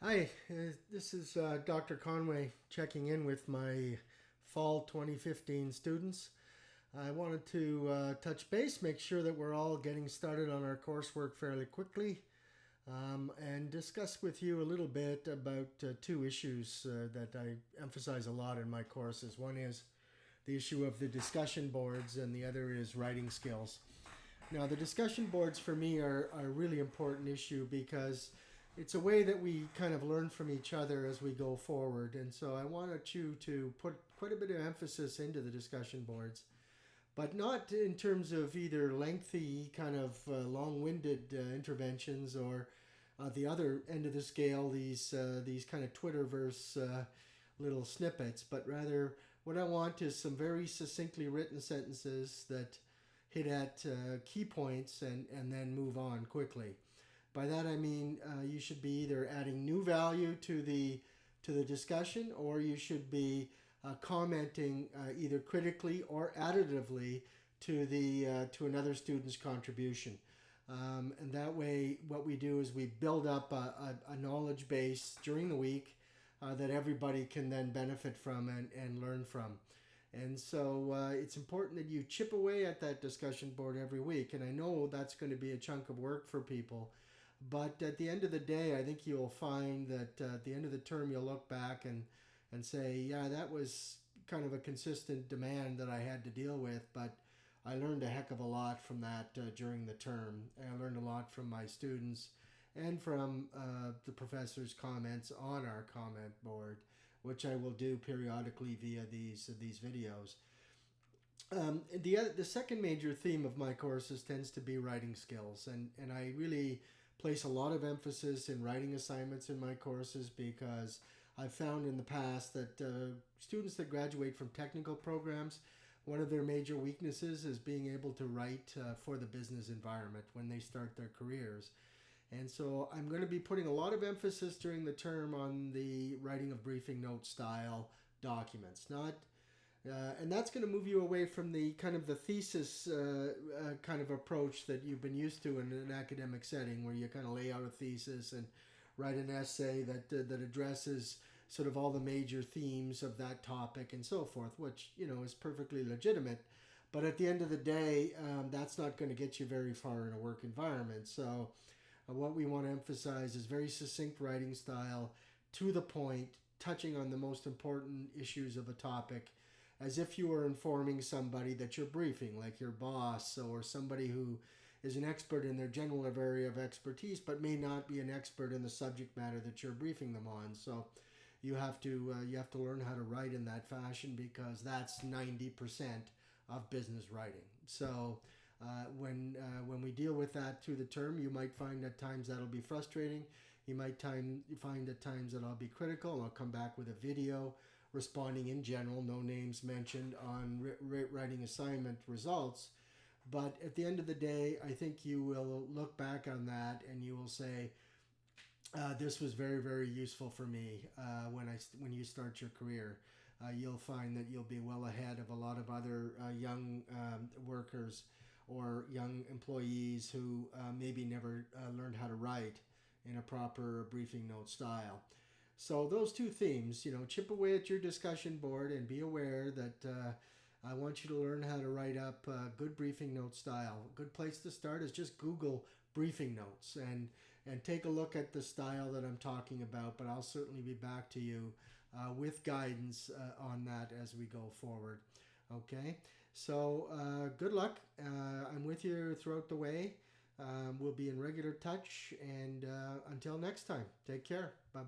Hi, this is Dr. Conway checking in with my fall 2015 students. I wanted to touch base, make sure that we're all getting started on our coursework fairly quickly, and discuss with you a little bit about two issues that I emphasize a lot in my courses. One is the issue of the discussion boards, and the other is writing skills. Now, the discussion boards for me are a really important issue because it's a way that we kind of learn from each other as we go forward. And so I wanted you to put quite a bit of emphasis into the discussion boards, but not in terms of either lengthy, kind of long winded interventions or the other end of the scale, these kind of Twitterverse little snippets, but rather what I want is some very succinctly written sentences that hit at key points and then move on quickly. By that I mean you should be either adding new value to the discussion, or you should be commenting either critically or additively to another student's contribution. And that way, what we do is we build up a knowledge base during the week that everybody can then benefit from and learn from. And so it's important that you chip away at that discussion board every week. And I know that's going to be a chunk of work for people. But at the end of the day, I think you'll find that at the end of the term, you'll look back and say, yeah, that was kind of a consistent demand that I had to deal with. But I learned a heck of a lot from that during the term. I learned a lot from my students and from the professor's comments on our comment board, which I will do periodically via these videos. The second major theme of my courses tends to be writing skills, and I really place a lot of emphasis in writing assignments in my courses because I've found in the past that students that graduate from technical programs, one of their major weaknesses is being able to write for the business environment when they start their careers. And so I'm going to be putting a lot of emphasis during the term on the writing of briefing note style documents. Not, and that's going to move you away from the kind of the thesis kind of approach that you've been used to in an academic setting, where you kind of lay out a thesis and write an essay that addresses sort of all the major themes of that topic and so forth, which is perfectly legitimate. But at the end of the day, that's not going to get you very far in a work environment. So what we want to emphasize is very succinct writing style, to the point, touching on the most important issues of a topic, as if you were informing somebody that you're briefing, like your boss or somebody who is an expert in their general area of expertise, but may not be an expert in the subject matter that you're briefing them on. So you have to learn how to write in that fashion, because that's 90% of business writing. So when we deal with that through the term, you might find at times that'll be frustrating. You might find at times that I'll be critical, and I'll come back with a video responding in general, no names mentioned, on writing assignment results. But at the end of the day, I think you will look back on that and you will say, this was very, very useful for me when you start your career. You'll find that you'll be well ahead of a lot of other young workers or young employees who maybe never learned how to write in a proper briefing note style. So those two themes, chip away at your discussion board and be aware that I want you to learn how to write up good briefing note style. A good place to start is just Google briefing notes and take a look at the style that I'm talking about, but I'll certainly be back to you with guidance on that as we go forward. Okay, so good luck. I'm with you throughout the way. We'll be in regular touch, and until next time, take care. Bye.